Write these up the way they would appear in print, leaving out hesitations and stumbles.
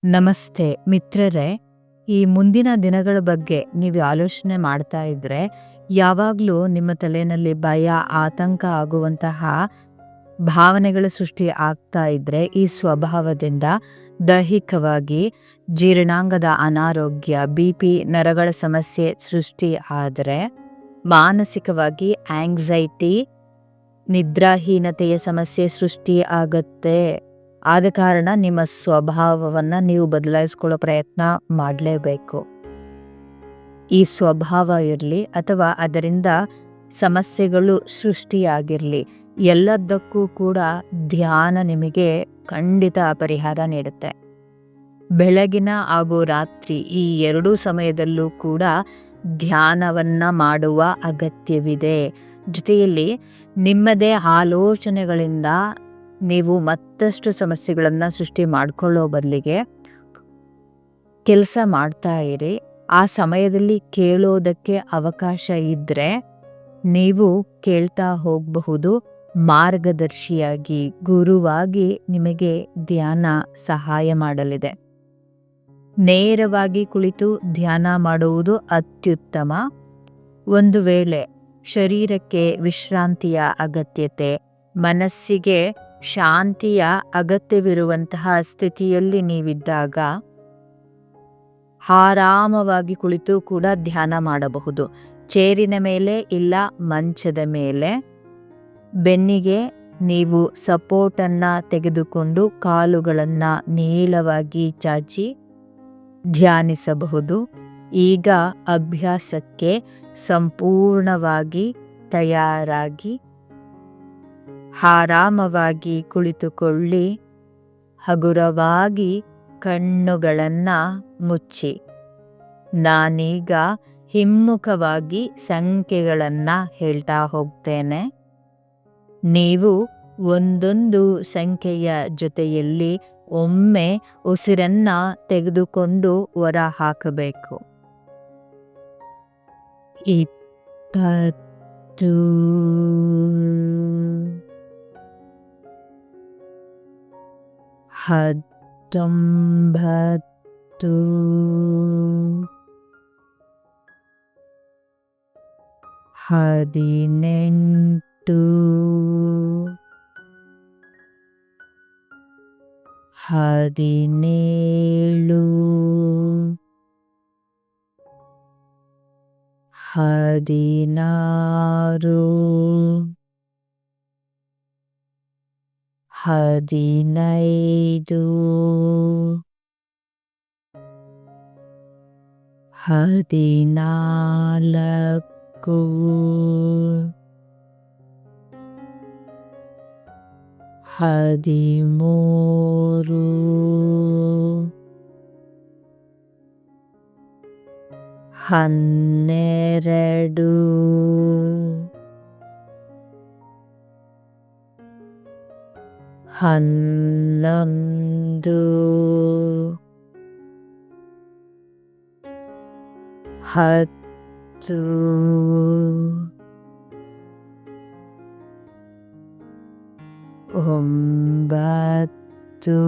ನಮಸ್ತೆ ಮಿತ್ರರೇ. ಈ ಮುಂದಿನ ದಿನಗಳ ಬಗ್ಗೆ ನೀವು ಆಲೋಚನೆ ಮಾಡ್ತಾ ಇದ್ರೆ ಯಾವಾಗಲೂ ನಿಮ್ಮ ತಲೆಯಲ್ಲಿ ಭಯ, ಆತಂಕ ಆಗುವಂತಹ ಭಾವನೆಗಳು ಸೃಷ್ಟಿ ಆಗ್ತಾ ಇದ್ರೆ ಈ ಸ್ವಭಾವದಿಂದ ದೈಹಿಕವಾಗಿ ಜೀರ್ಣಾಂಗದ ಅನಾರೋಗ್ಯ, ಬಿ.ಪಿ, ನರಗಳ ಸಮಸ್ಯೆ ಸೃಷ್ಟಿ ಆದರೆ, ಮಾನಸಿಕವಾಗಿ ಆಂಗ್ಸೈಟಿ, ನಿದ್ರಾಹೀನತೆಯ ಸಮಸ್ಯೆ ಸೃಷ್ಟಿ ಆಗತ್ತೆ. ಆದ ಕಾರಣ ನಿಮ್ಮ ಸ್ವಭಾವವನ್ನು ನೀವು ಬದಲಾಯಿಸ್ಕೊಳ್ಳೋ ಪ್ರಯತ್ನ ಮಾಡಲೇಬೇಕು. ಈ ಸ್ವಭಾವ ಇರಲಿ ಅಥವಾ ಅದರಿಂದ ಸಮಸ್ಯೆಗಳು ಸೃಷ್ಟಿಯಾಗಿರಲಿ, ಎಲ್ಲದಕ್ಕೂ ಕೂಡ ಧ್ಯಾನ ನಿಮಗೆ ಖಂಡಿತ ಪರಿಹಾರ ನೀಡುತ್ತೆ. ಬೆಳಗಿನ ಹಾಗೂ ರಾತ್ರಿ ಈ ಎರಡೂ ಸಮಯದಲ್ಲೂ ಕೂಡ ಧ್ಯಾನವನ್ನು ಮಾಡುವ ಅಗತ್ಯವಿದೆ. ಜೊತೆಯಲ್ಲಿ ನಿಮ್ಮದೇ ಆಲೋಚನೆಗಳಿಂದ ನೀವು ಮತ್ತಷ್ಟು ಸಮಸ್ಯೆಗಳನ್ನು ಸೃಷ್ಟಿ ಮಾಡಿಕೊಳ್ಳೋ ಬದಲಿಗೆ ಕೆಲಸ ಮಾಡ್ತಾ ಇರಿ. ಆ ಸಮಯದಲ್ಲಿ ಕೇಳೋದಕ್ಕೆ ಅವಕಾಶ ಇದ್ದರೆ ನೀವು ಕೇಳ್ತಾ ಹೋಗಬಹುದು. ಮಾರ್ಗದರ್ಶಿಯಾಗಿ, ಗುರುವಾಗಿ ನಿಮಗೆ ಧ್ಯಾನ ಸಹಾಯ ಮಾಡಲಿದೆ. ನೇರವಾಗಿ ಕುಳಿತು ಧ್ಯಾನ ಮಾಡುವುದು ಅತ್ಯುತ್ತಮ. ಒಂದು ವೇಳೆ ಶರೀರಕ್ಕೆ ವಿಶ್ರಾಂತಿಯ ಅಗತ್ಯತೆ, ಮನಸ್ಸಿಗೆ ಶಾಂತಿಯ ಅಗತ್ಯವಿರುವಂತಹ ಸ್ಥಿತಿಯಲ್ಲಿ ನೀವಿದ್ದಾಗ ಆರಾಮವಾಗಿ ಕುಳಿತು ಕೂಡ ಧ್ಯಾನ ಮಾಡಬಹುದು. ಚೇರಿನ ಮೇಲೆ ಇಲ್ಲ ಮಂಚದ ಮೇಲೆ ಬೆನ್ನಿಗೆ ನೀವು ಸಪೋರ್ಟನ್ನು ತೆಗೆದುಕೊಂಡು ಕಾಲುಗಳನ್ನು ನೇರವಾಗಿ ಚಾಚಿ ಧ್ಯಾನಿಸಬಹುದು. ಈಗ ಅಭ್ಯಾಸಕ್ಕೆ ಸಂಪೂರ್ಣವಾಗಿ ತಯಾರಾಗಿ ಆರಾಮವಾಗಿ ಕುಳಿತುಕೊಳ್ಳಿ. ಹಗುರವಾಗಿ ಕಣ್ಣುಗಳನ್ನು ಮುಚ್ಚಿ. ನಾನೀಗ ಹಿಮ್ಮುಖವಾಗಿ ಸಂಖ್ಯೆಗಳನ್ನು ಹೇಳ್ತಾ ಹೋಗ್ತೇನೆ. ನೀವು ಒಂದೊಂದು ಸಂಖ್ಯೆಯ ಜೊತೆಯಲ್ಲಿ ಒಮ್ಮೆ ಉಸಿರನ್ನು ತೆಗೆದುಕೊಂಡು ಹೊರ ಹಾಕಬೇಕು. 20 19 18 17 16 15 14 13 12 11 10 9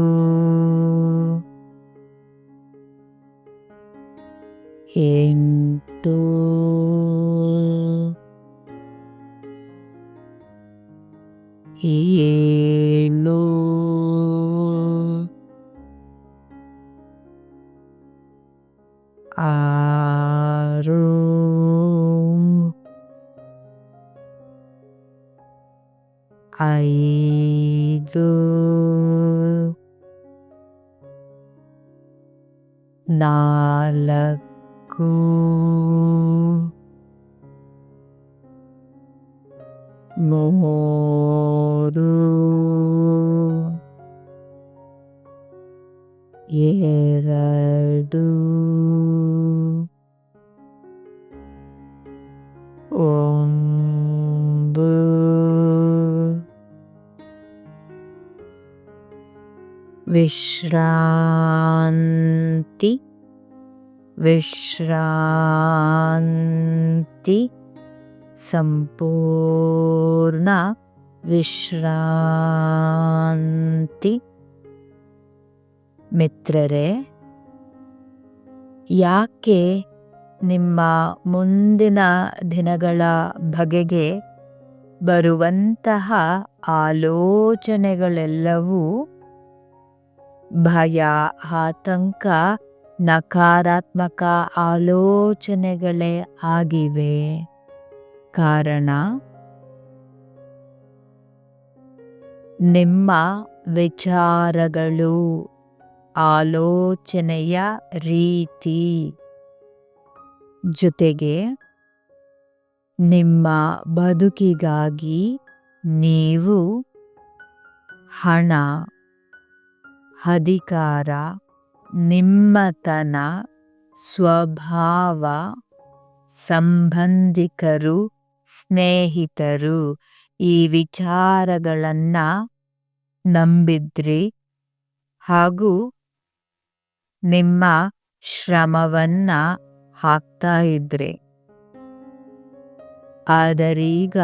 8 7 6 5 4 3 2 1 ವಿಶ್ರಾಂತಿ, ವಿಶ್ರಾಂತಿ, ಸಂಪೂರ್ಣ ವಿಶ್ರಾಂತಿ. ಮಿತ್ರರೇ, ಯಾಕೆ ನಿಮ್ಮ ಮುಂದಿನ ದಿನಗಳ ಬಗೆಗೆ ಬರುವಂತಹ ಆಲೋಚನೆಗಳೆಲ್ಲವೂ ಭಯ, ಆತಂಕ, ನಕಾರಾತ್ಮಕ ಆಲೋಚನೆಗಳೇ ಆಗಿವೆ? ಕಾರಣ ನಿಮ್ಮ ವಿಚಾರಗಳು, ಆಲೋಚನೆಯ ರೀತಿ, ಜೊತೆಗೆ ನಿಮ್ಮ ಬದುಕಿಗಾಗಿ ನೀವು ಹಣ, ಅಧಿಕಾರ, ನಿಮ್ಮತನ, ಸ್ವಭಾವ, ಸಂಬಂಧಿಕರು, ಸ್ನೇಹಿತರು ಈ ವಿಚಾರಗಳನ್ನು ನಂಬಿದ್ರಿ ಹಾಗೂ ನಿಮ್ಮ ಶ್ರಮವನ್ನ ಹಾಕ್ತಾ ಇದ್ರಿ. ಆದರೀಗ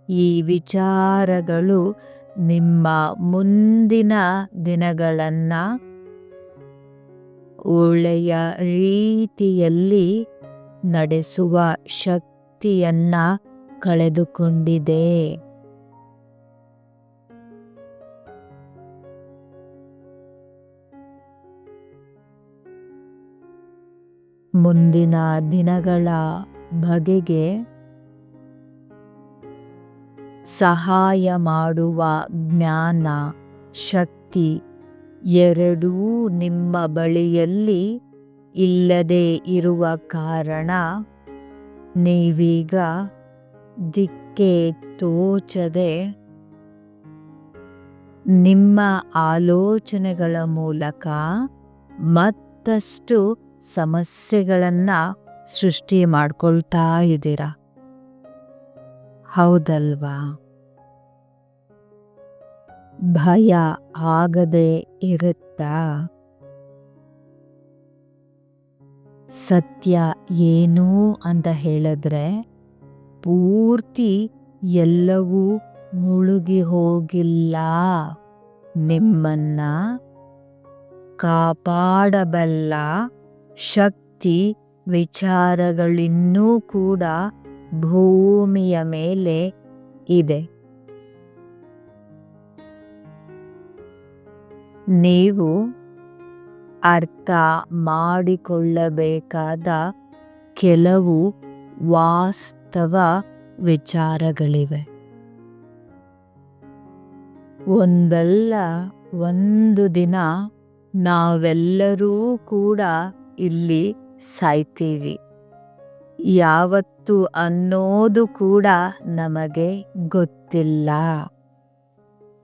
ಈ ವಿಚಾರಗಳು ನಿಮ್ಮ ಮುಂದಿನ ದಿನಗಳನ್ನು ಒಳ್ಳೆಯ ರೀತಿಯಲ್ಲಿ ನಡೆಸುವ ಶಕ್ತಿಯನ್ನ ಕಳೆದುಕೊಂಡಿದೆ. ಮುಂದಿನ ದಿನಗಳ ಬಗೆಗೆ ಸಹಾಯ ಮಾಡುವ ಜ್ಞಾನ, ಶಕ್ತಿ ಎರಡೂ ನಿಮ್ಮ ಬಳಿಯಲ್ಲಿ ಇಲ್ಲದೆ ಇರುವ ಕಾರಣ ನೀವೀಗ ದಿಕ್ಕೆ ತೋಚದೆ ನಿಮ್ಮ ಆಲೋಚನೆಗಳ ಮೂಲಕ ಮತ್ತಷ್ಟು ಸಮಸ್ಯೆಗಳನ್ನು ಸೃಷ್ಟಿ ಮಾಡ್ಕೊಳ್ತಾ ಇದ್ದೀರಾ, ಹೌದಲ್ವಾ? ಭಯ ಆಗದೆ ಇರುತ್ತಾ? ಸತ್ಯ ಏನು ಅಂತ ಹೇಳಿದ್ರೆ, ಪೂರ್ತಿ ಎಲ್ಲವೂ ಮುಳುಗಿ ಹೋಗಿಲ್ಲ. ನಿಮ್ಮನ್ನ ಕಾಪಾಡಬಲ್ಲ ಶಕ್ತಿ, ವಿಚಾರಗಳಿನ್ನೂ ಕೂಡ ಭೂಮಿಯ ಮೇಲೆ ಇದೆ. ನೀವು ಅರ್ಥ ಮಾಡಿಕೊಳ್ಳಬೇಕಾದ ಕೆಲವು ವಾಸ್ತವ ವಿಚಾರಗಳಿವೆ. ಒಂದಲ್ಲ ಒಂದು ದಿನ ನಾವೆಲ್ಲರೂ ಕೂಡ ಇಲ್ಲಿ ಸಾಯ್ತೀವಿ. ಯಾವತ್ತು ಅನ್ನೋದು ಕೂಡ ನಮಗೆ ಗೊತ್ತಿಲ್ಲ.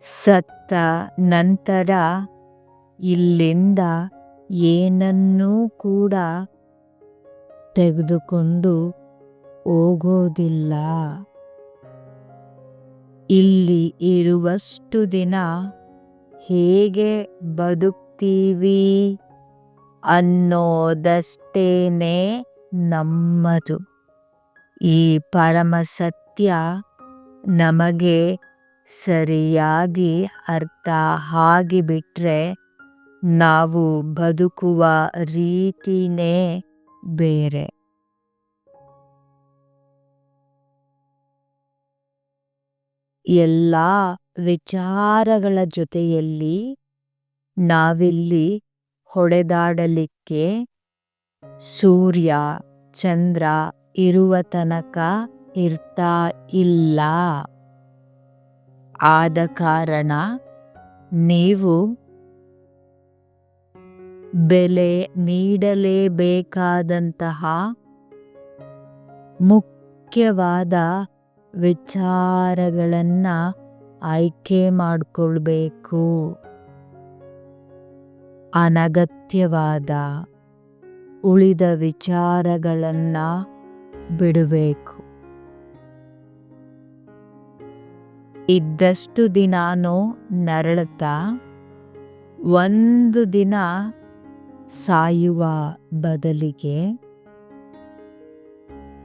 ಸತ್ತ ನಂತರ ಇಲ್ಲಿಂದ ಏನನ್ನೂ ಕೂಡ ತೆಗೆದುಕೊಂಡು ಹೋಗೋದಿಲ್ಲ. ಇಲ್ಲಿ ಇರುವಷ್ಟು ದಿನ ಹೇಗೆ ಬದುಕ್ತೀವಿ ಅನ್ನೋದಷ್ಟೇನೆ ನಮ್ಮದು. ಈ ಪರಮ ಸತ್ಯ ನಮಗೆ ಸರಿಯಾಗಿ ಅರ್ಥ ಆಗಿಬಿಟ್ರೆ ನಾವು ಬದುಕುವ ರೀತಿನೇ ಬೇರೆ. ಎಲ್ಲ ವಿಚಾರಗಳ ಜೊತೆಯಲ್ಲಿ ನಾವಿಲ್ಲಿ ಹೊಡೆದಾಡಲಿಕ್ಕೆ ಸೂರ್ಯ ಚಂದ್ರ ಇರುವ ತನಕ ಇರ್ತಾ ಇಲ್ಲ. ಆದ ಕಾರಣ ನೀವು ಬೆಲೆ ನೀಡಲೇಬೇಕಾದಂತಹ ಮುಖ್ಯವಾದ ವಿಚಾರಗಳನ್ನು ಆಯ್ಕೆ ಮಾಡಿಕೊಳ್ಬೇಕು. ಅನಗತ್ಯವಾದ ಉಳಿದ ವಿಚಾರಗಳನ್ನು ಬಿಡಬೇಕು. ಇದ್ದಷ್ಟು ದಿನಾನೂ ನರಳುತ್ತಾ ಒಂದು ದಿನ ಸಾಯುವ ಬದಲಿಗೆ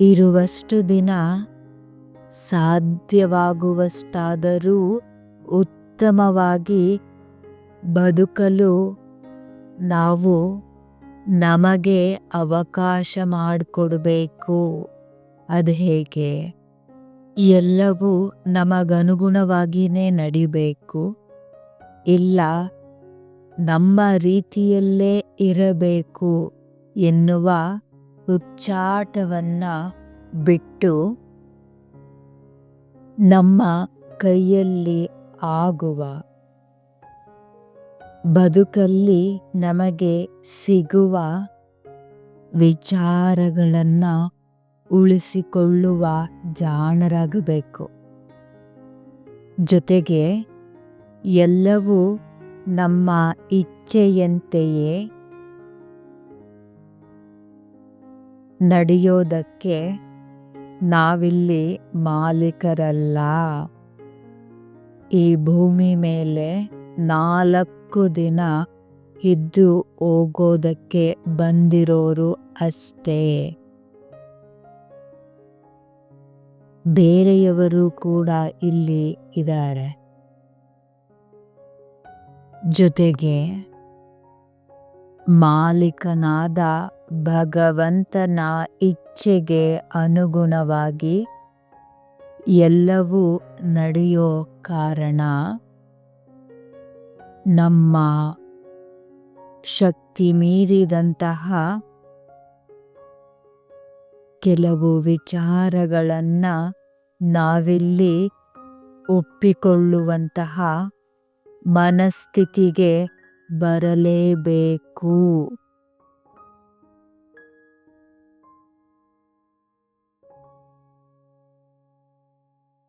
ಇರುವಷ್ಟು ದಿನ ಸಾಧ್ಯವಾಗುವಷ್ಟಾದರೂ ಉತ್ತಮವಾಗಿ ಬದುಕಲು ನಾವು ನಮಗೆ ಅವಕಾಶ ಮಾಡಿಕೊಡ್ಬೇಕು. ಅದು ಹೇಗೆ? ಎಲ್ಲವೂ ನಮಗನುಗುಣವಾಗಿಯೇ ನಡಿಬೇಕು, ಇಲ್ಲ ನಮ್ಮ ರೀತಿಯಲ್ಲೇ ಇರಬೇಕು ಎನ್ನುವ ಹುಚ್ಚಾಟವನ್ನ ಬಿಟ್ಟು ನಮ್ಮ ಕೈಯಲ್ಲಿ ಆಗುವ ಬದುಕಲ್ಲಿ ನಮಗೆ ಸಿಗುವ ವಿಚಾರಗಳನ್ನು ಉಳಿಸಿಕೊಳ್ಳುವ ಜಾಣರಾಗಬೇಕು. ಜೊತೆಗೆ ಎಲ್ಲವೂ ನಮ್ಮ ಇಚ್ಛೆಯಂತೆಯೇ ನಡೆಯೋದಕ್ಕೆ ನಾವಿಲ್ಲಿ ಮಾಲೀಕರಲ್ಲ. ಈ ಭೂಮಿ ಮೇಲೆ 4 ದಿನ ಇದ್ದು ಹೋಗೋದಕ್ಕೆ ಬಂದಿರೋರು ಅಷ್ಟೇ. ಬೇರೆಯವರು ಕೂಡ ಇಲ್ಲಿ ಇದ್ದಾರೆ. ಜೊತೆಗೆ ಮಾಲೀಕನಾದ ಭಗವಂತನ ಇಚ್ಛೆಗೆ ಅನುಗುಣವಾಗಿ ಎಲ್ಲವೂ ನಡೆಯೋ ಕಾರಣ ನಮ್ಮ ಶಕ್ತಿ ಮೀರಿದಂತಹ ಕೆಲವು ವಿಚಾರಗಳನ್ನು ನಾವಿಲ್ಲಿ ಒಪ್ಪಿಕೊಳ್ಳುವಂತಹ ಮನಸ್ಥಿತಿಗೆ ಬರಲೇಬೇಕು.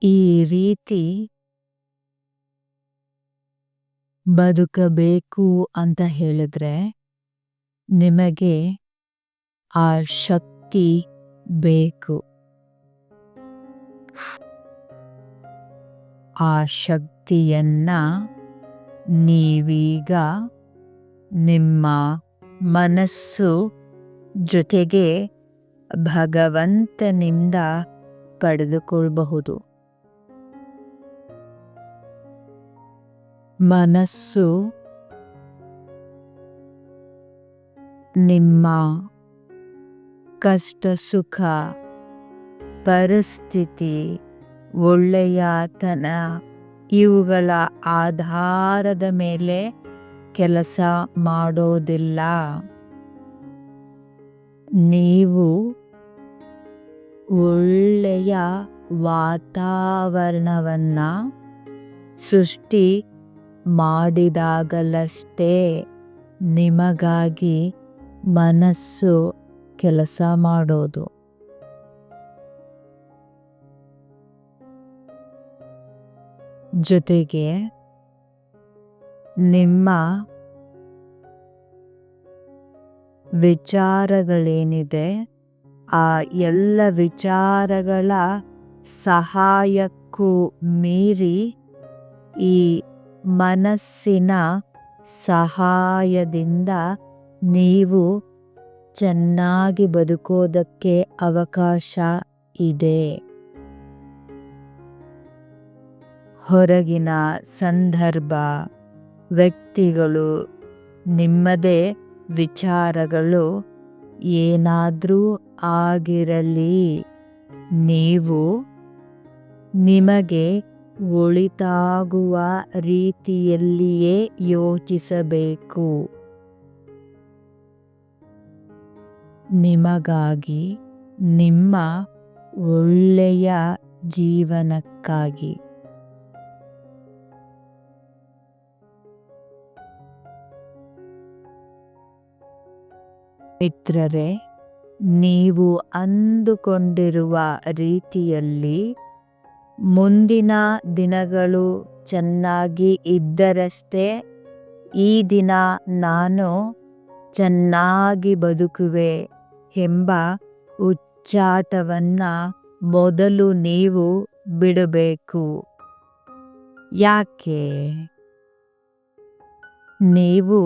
ಈ ರೀತಿ ಬದುಕಬೇಕು ಅಂತ ಹೇಳಿದ್ರೆ ನಿಮಗೆ ಆ ಶಕ್ತಿ ಬೇಕು. ಆ ಶಕ್ತಿಯನ್ನ ನೀವೀಗ ನಿಮ್ಮ ಮನಸ್ಸು ಜೊತೆಗೆ ಭಗವಂತನಿಂದ ಪಡೆದುಕೊಳ್ಳಬಹುದು. ಮನಸ್ಸು ನಿಮ್ಮ ಕಷ್ಟ ಸುಖ ಪರಿಸ್ಥಿತಿ ಒಳ್ಳೆಯತನ ಇವುಗಳ ಆಧಾರದ ಮೇಲೆ ಕೆಲಸ ಮಾಡೋದಿಲ್ಲ. ನೀವು ಒಳ್ಳೆಯ ವಾತಾವರಣವನ್ನ ಸೃಷ್ಟಿ ಮಾಡಿದಾಗಲಷ್ಟೇ ನಿಮಗಾಗಿ ಮನಸ್ಸು ಕೆಲಸ ಮಾಡೋದು. ಜೊತೆಗೆ ನಿಮ್ಮ ವಿಚಾರಗಳೇನಿದೆ ಆ ಎಲ್ಲ ವಿಚಾರಗಳ ಸಹಾಯಕ್ಕೂ ಮೀರಿ ಈ ಮನಸ್ಸಿನ ಸಹಾಯದಿಂದ ನೀವು ಚೆನ್ನಾಗಿ ಬದುಕೋದಕ್ಕೆ ಅವಕಾಶ ಇದೆ. ಹೊರಗಿನ ಸಂದರ್ಭ ವ್ಯಕ್ತಿಗಳು ನಿಮ್ಮದೇ ವಿಚಾರಗಳು ಏನಾದರೂ ಆಗಿರಲಿ, ನೀವು ನಿಮಗೆ ಒಳಿತಾಗುವ ರೀತಿಯಲ್ಲಿಯೇ ಯೋಚಿಸಬೇಕು. ನಿಮಗಾಗಿ, ನಿಮ್ಮ ಒಳ್ಳೆಯ ಜೀವನಕ್ಕಾಗಿ. ಮಿತ್ರರೇ, ನೀವು ಅಂದುಕೊಂಡಿರುವ ರೀತಿಯಲ್ಲಿ ಮುಂದಿನ ದಿನಗಳು ಚೆನ್ನಾಗಿ ಇದ್ದರಷ್ಟೇ ಈ ದಿನ ನಾನು ಚೆನ್ನಾಗಿ ಬದುಕುವೆ ಎಂಬ ಹುಚ್ಚಾಟವನ್ನು ಮೊದಲು ನೀವು ಬಿಡಬೇಕು. ಯಾಕೆ? ನೀವು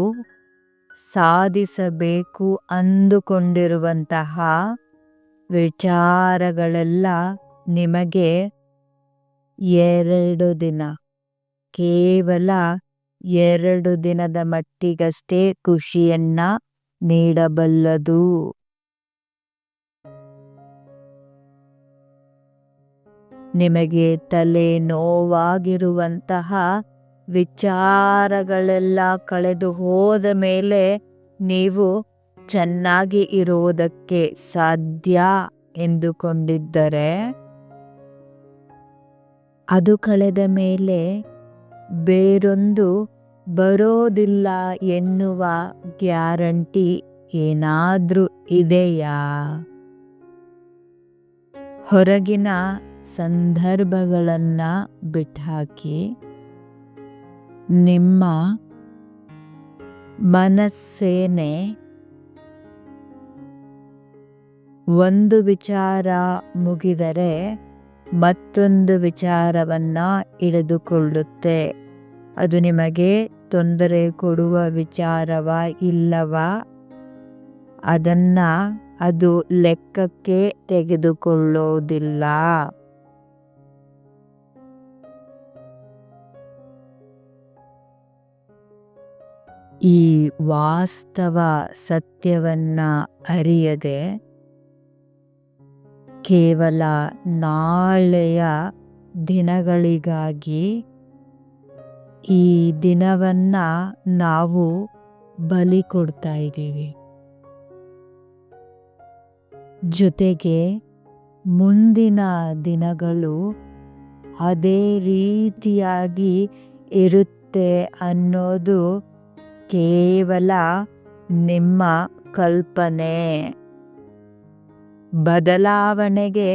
ಸಾಧಿಸಬೇಕು ಅಂದುಕೊಂಡಿರುವಂತಹ ವಿಚಾರಗಳೆಲ್ಲ ನಿಮಗೆ 2 ದಿನ, ಕೇವಲ 2 ದಿನದ ಮಟ್ಟಿಗಷ್ಟೇ ಖುಷಿಯನ್ನ ನೀಡಬಲ್ಲದು. ನಿಮಗೆ ತಲೆ ನೋವಾಗಿರುವಂತಹ ವಿಚಾರಗಳೆಲ್ಲ ಕಳೆದು ಹೋದ ಮೇಲೆ ನೀವು ಚೆನ್ನಾಗಿ ಇರುವುದಕ್ಕೆ ಸಾಧ್ಯ ಎಂದುಕೊಂಡಿದ್ದರೆ, ಅದು ಕಳೆದ ಮೇಲೆ ಬೇರೊಂದು ಬರೋದಿಲ್ಲ ಎನ್ನುವ ಗ್ಯಾರಂಟಿ ಏನಾದ್ರೂ ಇದೆಯಾ? ಹೊರಗಿನ ಸಂದರ್ಭಗಳನ್ನ ಬಿಟ್ಟಾಕಿ ನಿಮ್ಮ ಮನಸ್ಸೇನೆ ಒಂದು ವಿಚಾರ ಮುಗಿದರೆ ಮತ್ತೊಂದು ವಿಚಾರವನ್ನ ಹಿಡಿದುಕೊಳ್ಳುತ್ತೆ. ಅದು ನಿಮಗೆ ತೊಂದರೆ ಕೊಡುವ ವಿಚಾರವಾ ಇಲ್ಲವಾ ಅದನ್ನ ಅದು ಲೆಕ್ಕಕ್ಕೆ ತೆಗೆದುಕೊಳ್ಳೋದಿಲ್ಲ. ಈ ವಾಸ್ತವ ಸತ್ಯವನ್ನ ಅರಿಯದೆ ಕೇವಲ ನಾಳೆಯ ದಿನಗಳಿಗಾಗಿ ಈ ದಿನವನ್ನ ನಾವು ಬಲಿ ಕೊಡ್ತಾ ಇದ್ದೀವಿ. ಜೊತೆಗೆ ಮುಂದಿನ ದಿನಗಳು ಅದೇ ರೀತಿಯಾಗಿ ಇರುತ್ತೆ ಅನ್ನೋದು ಕೇವಲ ನಿಮ್ಮ ಕಲ್ಪನೆ. ಬದಲಾವಣೆಗೆ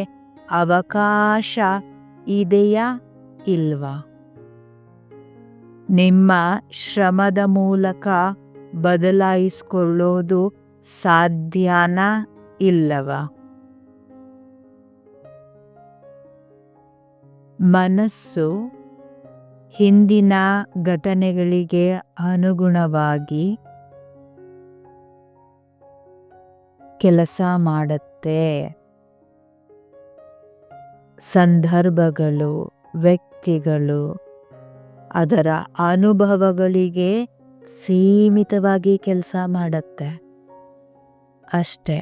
ಅವಕಾಶ ಇದೆಯಾ ಇಲ್ವಾ? ನಿಮ್ಮ ಶ್ರಮದ ಮೂಲಕ ಬದಲಾಯಿಸಿಕೊಳ್ಳೋದು ಸಾಧ್ಯನಾ ಇಲ್ಲವಾ? ಮನಸ್ಸು ಹಿಂದಿನ ಘಟನೆಗಳಿಗೆ ಅನುಗುಣವಾಗಿ ಕೆಲಸ ಮಾಡುತ್ತೆ. ಸಂದರ್ಭಗಳು, ವ್ಯಕ್ತಿಗಳು, ಅದರ ಅನುಭವಗಳಿಗೆ ಸೀಮಿತವಾಗಿ ಕೆಲಸ ಮಾಡುತ್ತೆ ಅಷ್ಟೇ.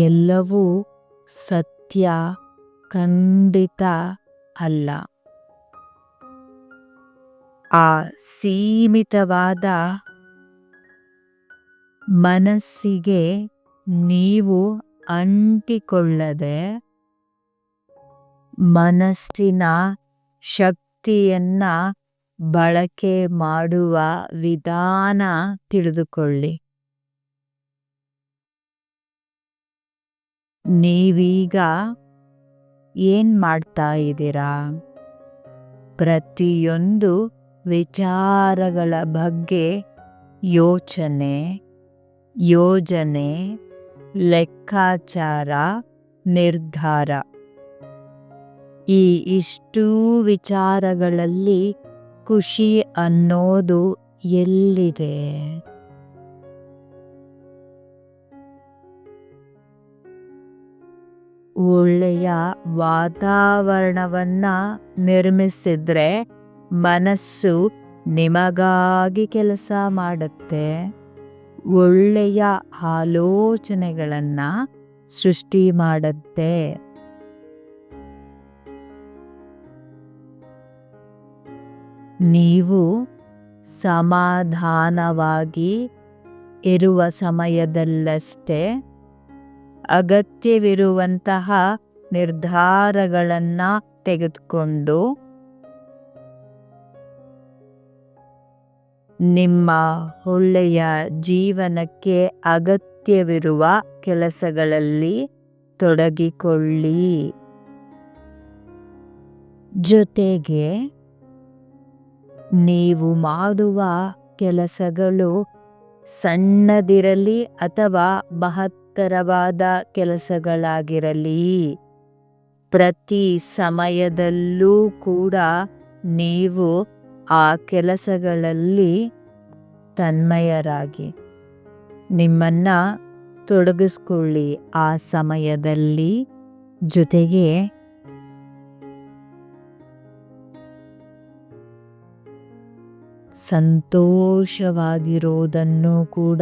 ಎಲ್ಲವೂ ಸತ್ಯ ಖಂಡಿತ ಅಲ್ಲ. ಆ ಸೀಮಿತವಾದ ಮನಸ್ಸಿಗೆ ನೀವು ಅಂಟಿಕೊಳ್ಳದೆ ಮನಸ್ಸಿನ ಶಕ್ತಿಯನ್ನ ಬಳಕೆ ಮಾಡುವ ವಿಧಾನ ತಿಳಿದುಕೊಳ್ಳಿ. ನೀವೀಗ ಏನ್ ಮಾಡ್ತಾ ಇದ್ದೀರಾ? ಪ್ರತಿಯೊಂದು ವಿಚಾರಗಳ ಬಗ್ಗೆ ಯೋಚನೆ, ಯೋಜನೆ, ಲೆಕ್ಕಾಚಾರ, ನಿರ್ಧಾರ, ಈ ಇಷ್ಟೂ ವಿಚಾರಗಳಲ್ಲಿ ಖುಷಿ ಅನ್ನೋದು ಎಲ್ಲಿದೆ? ಒಳ್ಳೆಯ ವಾತಾವರಣವನ್ನ ನಿರ್ಮಿಸಿದ್ರೆ ಮನಸ್ಸು ನಿಮಗಾಗಿ ಕೆಲಸ ಮಾಡುತ್ತೆ. ಒಳ್ಳೆಯ ಆಲೋಚನೆಗಳನ್ನ ಸೃಷ್ಟಿ ಮಾಡುತ್ತೆ. ನೀವು ಸಮಾಧಾನವಾಗಿ ಇರುವ ಸಮಯದಲ್ಲಷ್ಟೇ ಅಗತ್ಯವಿರುವಂತಹ ನಿರ್ಧಾರಗಳನ್ನ ತೆಗೆದುಕೊಂಡು ನಿಮ್ಮ ಒಳ್ಳೆಯ ಜೀವನಕ್ಕೆ ಅಗತ್ಯವಿರುವ ಕೆಲಸಗಳಲ್ಲಿ ತೊಡಗಿಕೊಳ್ಳಿ. ಜೊತೆಗೆ ನೀವು ಮಾಡುವ ಕೆಲಸಗಳು ಸಣ್ಣದಿರಲಿ ಅಥವಾ ಮಹತ್ತರವಾದ ಕೆಲಸಗಳಾಗಿರಲಿ, ಪ್ರತಿ ಸಮಯದಲ್ಲೂ ಕೂಡ ನೀವು ಆ ಕೆಲಸಗಳಲ್ಲಿ ತನ್ಮಯರಾಗಿ ನಿಮ್ಮನ್ನ ತೊಡಗಿಸ್ಕೊಳ್ಳಿ ಆ ಸಮಯದಲ್ಲಿ. ಜೊತೆಗೆ ಸಂತೋಷವಾಗಿರೋದನ್ನು ಕೂಡ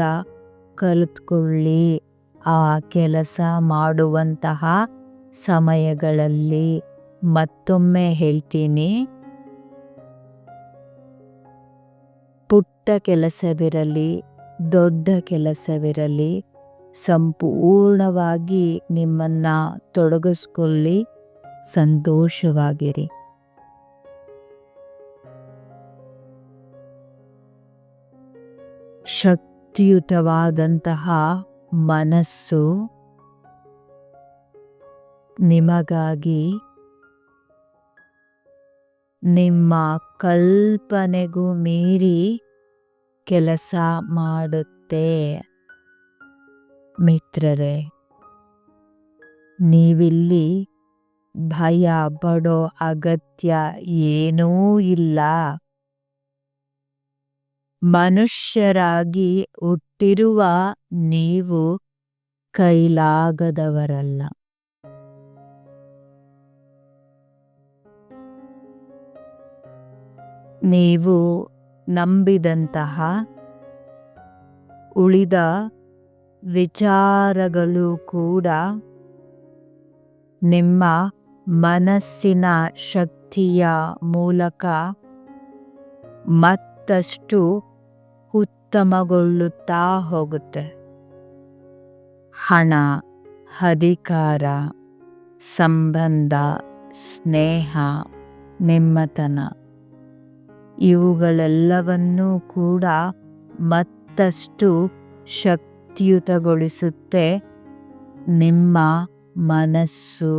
ಕಲಿತ್ಕೊಳ್ಳಿ. ಆ ಕೆಲಸ ಮಾಡುವಂತಹ ಸಮಯಗಳಲ್ಲಿ ಮತ್ತೊಮ್ಮೆ ಹೇಳ್ತೀನಿ, ಪುಟ್ಟ ಕೆಲಸವಿರಲಿ ದೊಡ್ಡ ಕೆಲಸವಿರಲಿ, ಸಂಪೂರ್ಣವಾಗಿ ನಿಮ್ಮನ್ನ ತೊಡಗಿಸ್ಕೊಳ್ಳಿ, ಸಂತೋಷವಾಗಿರಿ. ಶಕ್ತಿಯುತವಾದಂತಹ ಮನಸ್ಸು ನಿಮಗಾಗಿ ನಿಮ್ಮ ಕಲ್ಪನೆಗೂ ಮೀರಿ ಕೆಲಸ ಮಾಡುತ್ತೆ. ಮಿತ್ರರೇ, ನೀವಿಲ್ಲಿ ಭಯ ಪಡೋ ಅಗತ್ಯ ಏನೂ ಇಲ್ಲ. ಮನುಷ್ಯರಾಗಿ ಹುಟ್ಟಿರುವ ನೀವು ಕೈಲಾಗದವರಲ್ಲ. ನೀವು ನಂಬಿದಂತಹ ಉಳಿದ ವಿಚಾರಗಳು ಕೂಡ ನಿಮ್ಮ ಮನಸ್ಸಿನ ಶಕ್ತಿಯ ಮೂಲಕ ಮತ್ತಷ್ಟು ಉತ್ತಮಗೊಳ್ಳುತ್ತಾ ಹೋಗುತ್ತೆ. ಹಣ, ಅಧಿಕಾರ, ಸಂಬಂಧ, ಸ್ನೇಹ, ನೆಮ್ಮತನ ಇವುಗಳೆಲ್ಲವನ್ನೂ ಕೂಡ ಮತ್ತಷ್ಟು ಶಕ್ತಿಯುತಗೊಳಿಸುತ್ತೆ ನಿಮ್ಮ ಮನಸ್ಸು.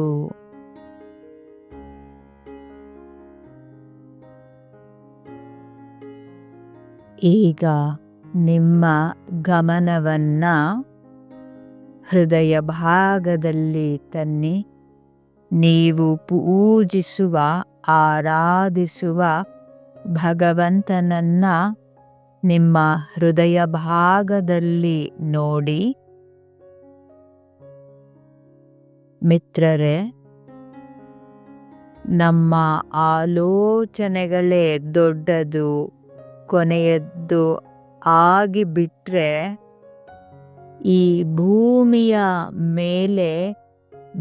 ಈಗ ನಿಮ್ಮ ಗಮನವನ್ನ ಹೃದಯ ಭಾಗದಲ್ಲಿ ತನ್ನಿ. ನೀವು ಪೂಜಿಸುವ, ಆರಾಧಿಸುವ ಭಗವಂತನನ್ನ ನಿಮ್ಮ ಹೃದಯ ಭಾಗದಲ್ಲಿ ನೋಡಿ. ಮಿತ್ರರೇ, ನಮ್ಮ ಆಲೋಚನೆಗಳೇ ದೊಡ್ಡದು, ಕೊನೆಯದ್ದು ಆಗಿಬಿಟ್ರೆ ಈ ಭೂಮಿಯ ಮೇಲೆ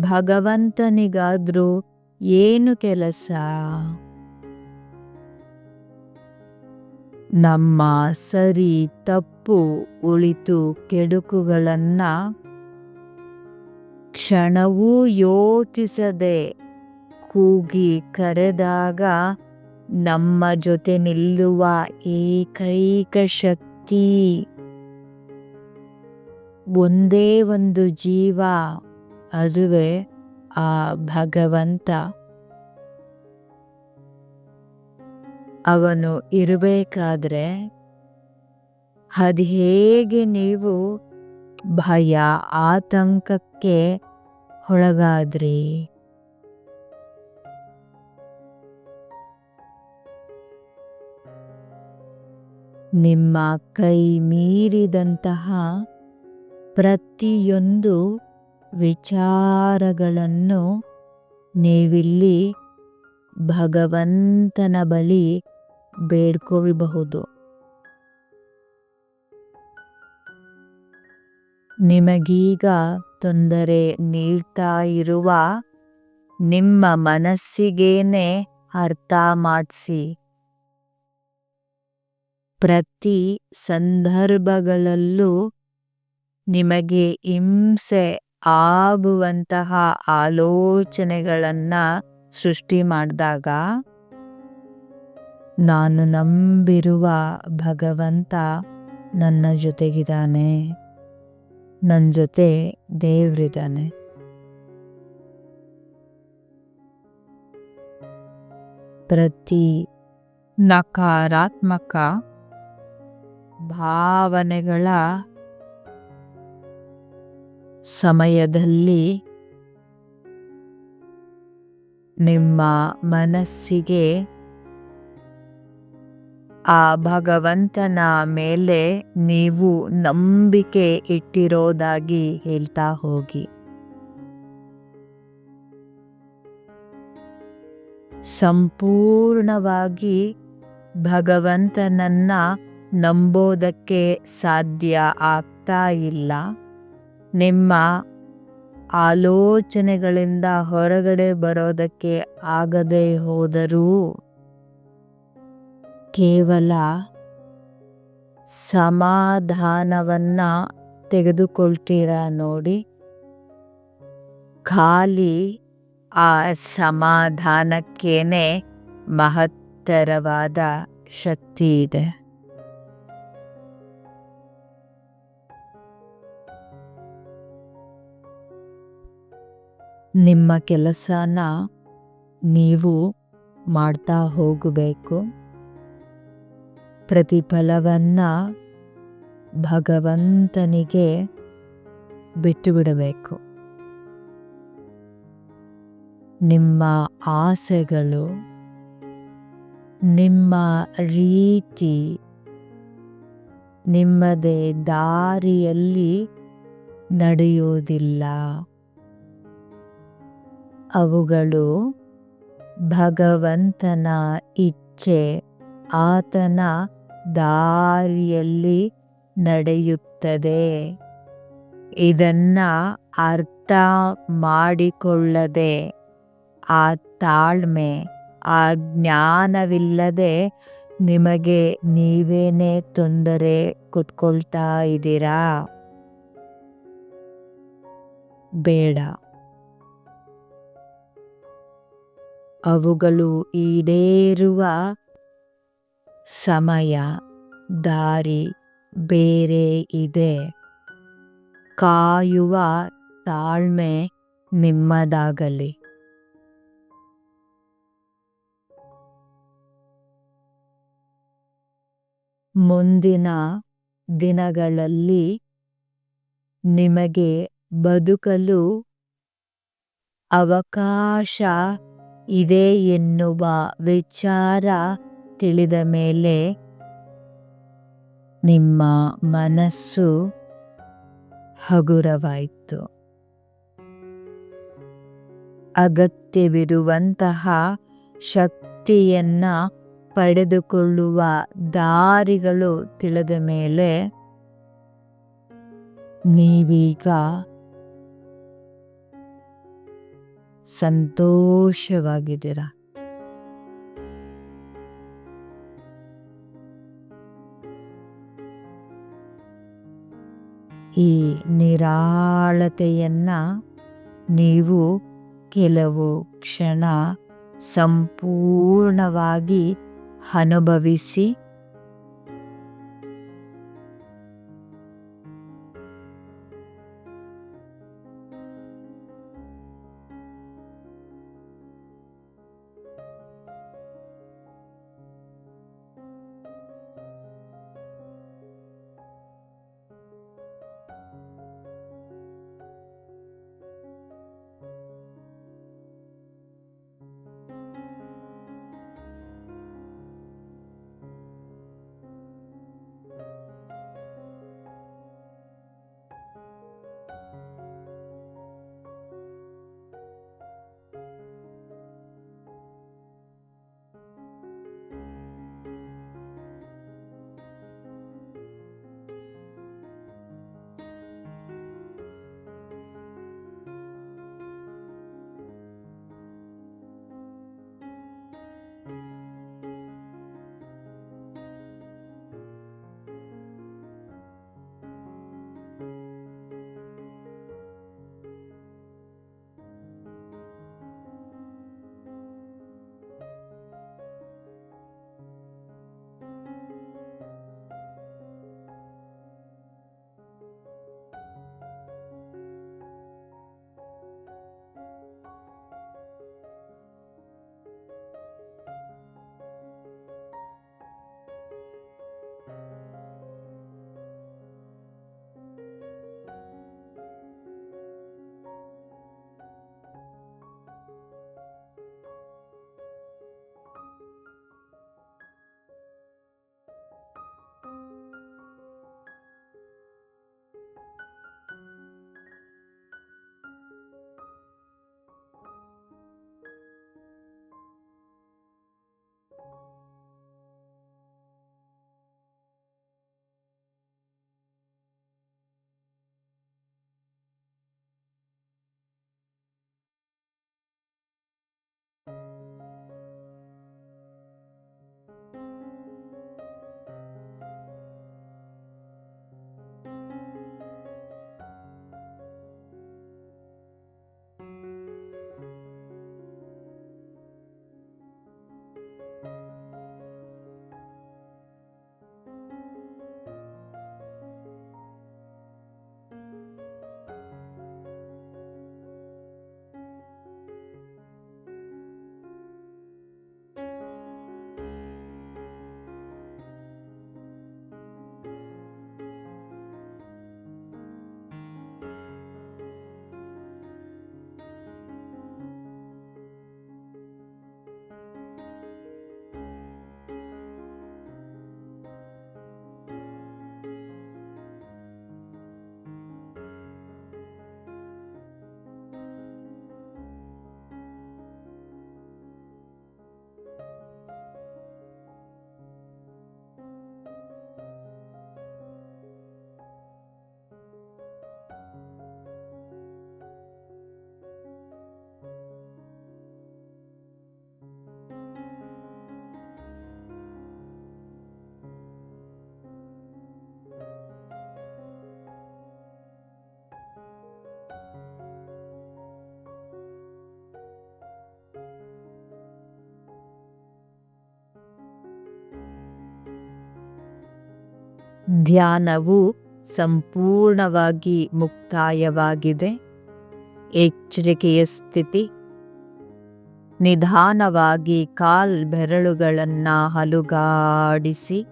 ಭಗವಂತನಿಗಾದ್ರೂ ಏನು ಕೆಲಸ? ನಮ್ಮ ಸರಿ ತಪ್ಪು ಉಳಿತು ಕೆಡುಕುಗಳನ್ನ ಕ್ಷಣವೂ ಯೋಚಿಸದೆ ಕೂಗಿ ಕರೆದಾಗ ನಮ್ಮ ಜೊತೆ ನಿಲ್ಲುವ ಏಕೈಕ ಶಕ್ತಿ ಒಂದೇ ಒಂದು ಜೀವ, ಅದುವೇ ಆ ಭಗವಂತ. ಅವನು ಇರಬೇಕಾದ್ರೆ ಅದು ಹೇಗೆ ನೀವು ಭಯ ಆತಂಕಕ್ಕೆ ಒಳಗಾದ್ರಿ? ನಿಮ್ಮ ಕೈ ಮೀರಿದಂತಹ ಪ್ರತಿಯೊಂದು ವಿಚಾರಗಳನ್ನು ನೀವಿಲ್ಲಿ ಭಗವಂತನ ಬಳಿ ಬೇಡ್ಕೊಳ್ಬಹುದು. ನಿಮಗೀಗ ತೊಂದರೆ ನೀಡ್ತಾ ಇರುವ ನಿಮ್ಮ ಮನಸ್ಸಿಗೇನೆ ಅರ್ಥ ಮಾಡಿಸಿ. ಪ್ರತಿ ಸಂದರ್ಭಗಳಲ್ಲೂ ನಿಮಗೆ ಹಿಂಸೆ ಆಗುವಂತಹ ಆಲೋಚನೆಗಳನ್ನ ಸೃಷ್ಟಿ ಮಾಡಿದಾಗ ನಾನು ನಂಬಿರುವ ಭಗವಂತ ನನ್ನ ಜೊತೆಗಿದ್ದಾನೆ, ನನ್ನ ಜೊತೆ ದೇವ್ರಿದ್ದಾನೆ. ಪ್ರತಿ ನಕಾರಾತ್ಮಕ ಭಾವನೆಗಳ ಸಮಯದಲ್ಲಿ ನಿಮ್ಮ ಮನಸ್ಸಿಗೆ ಆ ಭಗವಂತನ ಮೇಲೆ ನೀವು ನಂಬಿಕೆ ಇಟ್ಟಿರೋದಾಗಿ ಹೇಳ್ತಾ ಹೋಗಿ. ಸಂಪೂರ್ಣವಾಗಿ ಭಗವಂತನನ್ನ ನಂಬೋದಕ್ಕೆ ಸಾಧ್ಯ ಆಗ್ತಾ ಇಲ್ಲ. ನಿಮ್ಮ ಆಲೋಚನೆಗಳಿಂದ ಹೊರಗಡೆ ಬರೋದಕ್ಕೆ ಆಗದೆ ಹೋದರೂ ಕೇವಲ ಸಮಾಧಾನವನ್ನ ತೆಗೆದುಕೊಳ್ತೀರಾ ನೋಡಿ. ಖಾಲಿ ಆ ಸಮಾಧಾನಕ್ಕೇನೆ ಮಹತ್ತರವಾದ ಶಕ್ತಿ ಇದೆ. ನಿಮ್ಮ ಕೆಲಸನ ನೀವು ಮಾಡ್ತಾ ಹೋಗಬೇಕು. ಪ್ರತಿಫಲವನ್ನ ಭಗವಂತನಿಗೆ ಬಿಟ್ಟು ಬಿಡಬೇಕು. ನಿಮ್ಮ ಆಸೆಗಳು, ನಿಮ್ಮ ರೀತಿ, ನಿಮ್ಮದೇ ದಾರಿಯಲ್ಲಿ ನಡೆಯುವುದಿಲ್ಲ. ಅವುಗಳು ಭಗವಂತನ ಇಚ್ಛೆ, ಆತನ ದಾರಿಯಲ್ಲಿ ನಡೆಯುತ್ತದೆ. ಇದನ್ನ ಅರ್ಥ ಮಾಡಿಕೊಳ್ಳದೆ, ಆ ತಾಳ್ಮೆ, ಆ ಜ್ಞಾನವಿಲ್ಲದೆ ನಿಮಗೆ ನೀವೇನೇ ತೊಂದರೆ ಕೊಟ್ಕೊಳ್ತಾ ಇದ್ದೀರಾ. ಬೇಡ. ಅವುಗಳು ಈಡೇರುವ ಸಮಯ, ದಾರಿ ಬೇರೆ ಇದೆ. ಕಾಯುವ ತಾಳ್ಮೆ ನಿಮ್ಮದಾಗಲಿ. ಮುಂದಿನ ದಿನಗಳಲ್ಲಿ ನಿಮಗೆ ಬದುಕಲು ಅವಕಾಶ ಇದೆ ಎನ್ನುವ ವಿಚಾರ ತಿಳಿದ ಮೇಲೆ ನಿಮ್ಮ ಮನಸ್ಸು ಹಗುರವಾಯಿತು. ಅಗತ್ಯವಿರುವಂತಹ ಶಕ್ತಿಯನ್ನ ಪಡೆದುಕೊಳ್ಳುವ ದಾರಿಗಳು ತಿಳಿದ ಮೇಲೆ ನೀವೀಗ ಸಂತೋಷವಾಗಿದ್ದೀರ. ಈ ನಿರಾಳತೆಯನ್ನ ನೀವು ಕೆಲವು ಕ್ಷಣ ಸಂಪೂರ್ಣವಾಗಿ ಅನುಭವಿಸಿ. ಧ್ಯಾನವು ಸಂಪೂರ್ಣವಾಗಿ ಮುಕ್ತಾಯವಾಗಿದೆ. ಎಚ್ಚರಿಕೆಯ ಸ್ಥಿತಿ. ನಿಧಾನವಾಗಿ ಬೆರಳುಗಳನ್ನು ಅಲುಗಾಡಿಸಿ,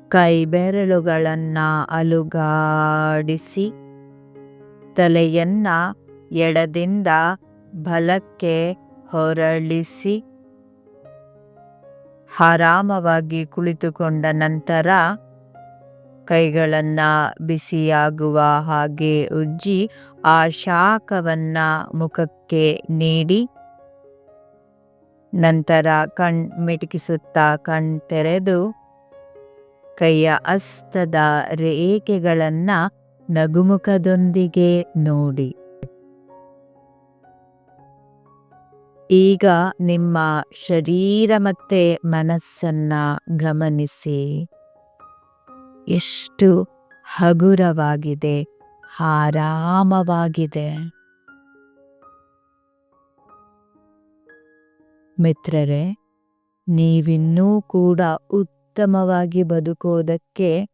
ಕೈ ಬೆರಳುಗಳನ್ನು ಅಲುಗಾಡಿಸಿ, ತಲೆಯನ್ನ ಎಡದಿಂದ ಬಲಕ್ಕೆ ಹೊರಳಿಸಿ, ಆರಾಮವಾಗಿ ಕುಳಿತುಕೊಂಡ ನಂತರ ಕೈಗಳನ್ನು ಬಿಸಿಯಾಗುವ ಹಾಗೆ ಉಜ್ಜಿ ಆ ಶಾಖವನ್ನು ಮುಖಕ್ಕೆ ನೀಡಿ, ನಂತರ ಮಿಟುಕಿಸುತ್ತಾ ತೆರೆದು ಕೈಯ ಹಸ್ತದ ರೇಖೆಗಳನ್ನು ನಗುಮುಖದೊಂದಿಗೆ ನೋಡಿ. ಈಗ ನಿಮ್ಮ ಶರೀರ ಮತ್ತೆ ಮನಸ್ಸನ್ನ ಗಮನಿಸಿ. ಎಷ್ಟು ಹಗುರವಾಗಿದೆ, ಆರಾಮವಾಗಿದೆ. ಮಿತ್ರರೇ, ನೀವಿನ್ನೂ ಕೂಡ ಉತ್ತಮವಾಗಿ ಬದುಕೋದಕ್ಕೆ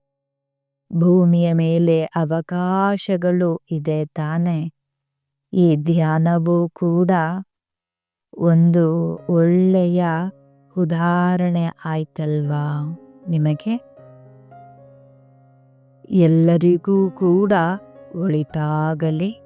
ಭೂಮಿಯ ಮೇಲೆ ಅವಕಾಶಗಳು ಇದೆ ತಾನೆ. ಈ ಧ್ಯಾನವೂ ಕೂಡ ಒಂದು ಒಳ್ಳೆಯ ಉದಾಹರಣೆ ಆಯ್ತಲ್ವಾ ನಿಮಗೆ? ಎಲ್ಲರಿಗೂ ಕೂಡ ಒಳಿತಾಗಲಿ.